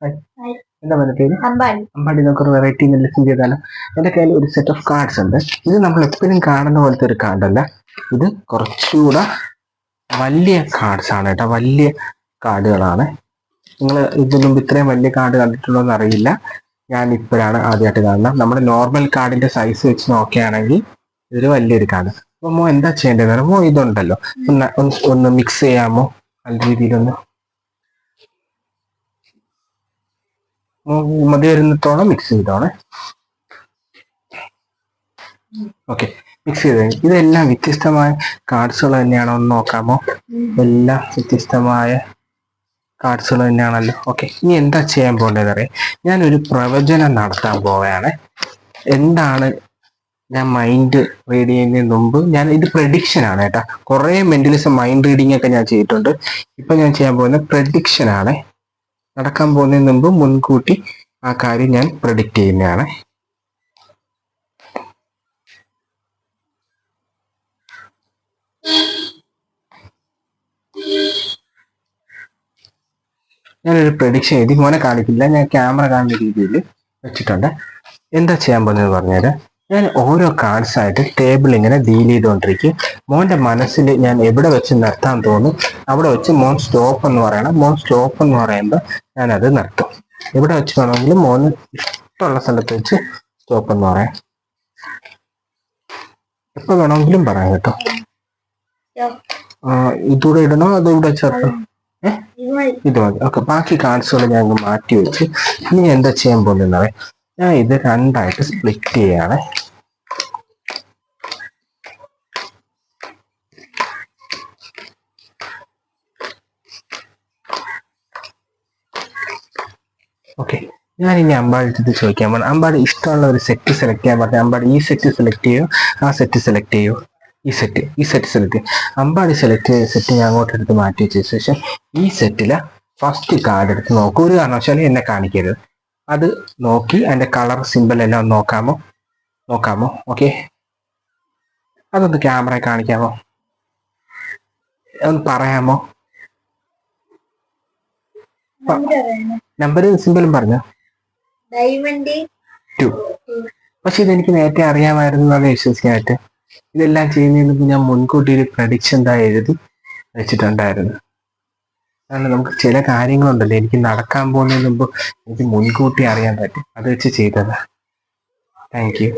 എന്താ പറയുക പേര്? അമ്പാടി. നമുക്കൊരു വെറൈറ്റി ലിസൺ ചെയ്താലോ? എൻ്റെ കയ്യിൽ ഒരു സെറ്റ് ഓഫ് കാർഡ്സ് ഉണ്ട്. ഇത് നമ്മൾ എപ്പോഴും കാണുന്ന പോലത്തെ ഒരു കാർഡല്ല. ഇത് കുറച്ചുകൂടെ വലിയ കാർഡ്സ് ആണ് കേട്ടോ. വലിയ കാർഡുകളാണ്. നിങ്ങൾ ഇതിനു മുമ്പ് ഇത്രയും വലിയ കാർഡ് കണ്ടിട്ടുണ്ടോ എന്ന് അറിയില്ല. ഞാൻ ഇപ്പോഴാണ് ആദ്യമായിട്ട് കാണുന്നത്. നമ്മുടെ നോർമൽ കാർഡിന്റെ സൈസ് വെച്ച് നോക്കുകയാണെങ്കിൽ ഇതൊരു വലിയൊരു കാർഡ്. അപ്പോൾ മോ എന്താ ചെയ്യേണ്ടത്? മോ ഇതുണ്ടല്ലോ, ഒന്ന് മിക്സ് ചെയ്യാമോ? നല്ല രീതിയിലൊന്ന് മതി വരുന്നത്തോളം മിക്സ് ചെയ്തോണേ. ഓക്കെ, മിക്സ് ചെയ്ത് കഴിഞ്ഞു. ഇതെല്ലാം വ്യത്യസ്തമായ കാർഡ്സുകൾ തന്നെയാണോ എന്ന് നോക്കാമോ? എല്ലാം വ്യത്യസ്തമായ കാർഡ്സുകൾ തന്നെയാണല്ലോ. ഓക്കെ, ഇനി എന്താ ചെയ്യാൻ പോകേണ്ടത് അറിയാം? ഞാനൊരു പ്രവചനം നടത്താൻ പോവുകയാണ്. എന്താണ് ഞാൻ മൈൻഡ് റീഡ് ചെയ്യുന്നതിന് മുമ്പ് ഇത് പ്രഡിക്ഷൻ ആണ് കേട്ടോ. കുറേ മെന്റലിസം മൈൻഡ് റീഡിംഗ് ഒക്കെ ഞാൻ ചെയ്തിട്ടുണ്ട്. ഇപ്പൊ ഞാൻ ചെയ്യാൻ പോകുന്ന പ്രഡിക്ഷൻ ആണ്. നടക്കാൻ പോകുന്നതിന് മുമ്പ് മുൻകൂട്ടി ആ കാര്യം ഞാൻ പ്രഡിക്റ്റ് ചെയ്യുന്നതാണ്. ഞാനൊരു പ്രഡിക്ഷൻ എഴുതി മോനെ കാണിക്കില്ല, ഞാൻ ക്യാമറ കാണുന്ന രീതിയിൽ വെച്ചിട്ടുണ്ട്. എന്താ ചെയ്യാൻ പോകുന്നത് പറഞ്ഞുതരാം. ഞാൻ ഓരോ കാർഡ്സ് ആയിട്ട് ടേബിൾ ഇങ്ങനെ ഡീൽ ചെയ്തുകൊണ്ടിരിക്കും. മോന്റെ മനസ്സിൽ ഞാൻ എവിടെ വെച്ച് നിർത്താൻ തോന്നും അവിടെ വെച്ച് മോൻ സ്റ്റോപ്പ് എന്ന് പറയണം. മോൻ സ്റ്റോപ്പ് എന്ന് പറയുമ്പോൾ ഞാനത് നിർത്തും. എവിടെ വെച്ച് വേണമെങ്കിലും മോന് ഇഷ്ടമുള്ള സ്ഥലത്ത് വെച്ച് സ്റ്റോപ്പ് എന്ന് പറയാം. എപ്പോൾ വേണമെങ്കിലും പറയാം കേട്ടോ. ഇതൂടെ ഇടണോ അതോ ഇവിടെ ചേർക്കണം? ഇത് മതി. ഓക്കെ, ബാക്കി കാർഡ്സുകൾ ഞാൻ മാറ്റി വെച്ച് ഇനി എന്താ ചെയ്യാൻ പോകുന്നത്? ഞാൻ ഇത് രണ്ടായിട്ട് സ്പ്ലിറ്റ് ചെയ്യാണ്. ഓക്കെ, ഞാൻ ഇനി അമ്പാടി അടുത്ത് ചോദിക്കാൻ പോകണം. അമ്പാടി ഇഷ്ടമുള്ള ഒരു സെറ്റ് സെലക്ട് ചെയ്യാൻ പറഞ്ഞു. അമ്പാടി ഈ സെറ്റ് സെലക്ട് ചെയ്യോ, ആ സെറ്റ് സെലക്ട് ചെയ്യോ? ഈ സെറ്റ് സെലക്ട് ചെയ്യും. അമ്പാടി സെലക്ട് ചെയ്ത സെറ്റ് ഞാൻ അങ്ങോട്ട് എടുത്ത് മാറ്റി വെച്ച ശേഷം ഈ സെറ്റിലെ ഫസ്റ്റ് കാർഡ് എടുത്ത് നോക്കൂ. ഒരു കാരണവശാലും എന്നെ കാണിക്കരുത്. അത് നോക്കി അതിന്റെ കളർ സിമ്പിൾ എല്ലാം നോക്കാമോ? ഓക്കെ, അതൊന്ന് ക്യാമറ കാണിക്കാമോ? ഒന്ന് പറയാമോ? നമ്പർ സിമ്പിളും പറഞ്ഞോ. 2. പക്ഷെ ഇതെനിക്ക് നേരത്തെ അറിയാമായിരുന്നു എന്നാണ് വിശ്വസിക്കാനായിട്ട്. ഇതെല്ലാം ചെയ്യുന്നതിന് ഞാൻ മുൻകൂട്ടി ഒരു പ്രഡിക്ഷൻ എഴുതി വെച്ചിട്ടുണ്ടായിരുന്നു. കാരണം നമുക്ക് ചില കാര്യങ്ങളുണ്ടല്ലോ, എനിക്ക് നടക്കാൻ പോകുന്നതിന് മുമ്പ് എനിക്ക് മുൻകൂട്ടി അറിയാൻ പറ്റും. അത് വെച്ച് ചെയ്തതാ. Thank you.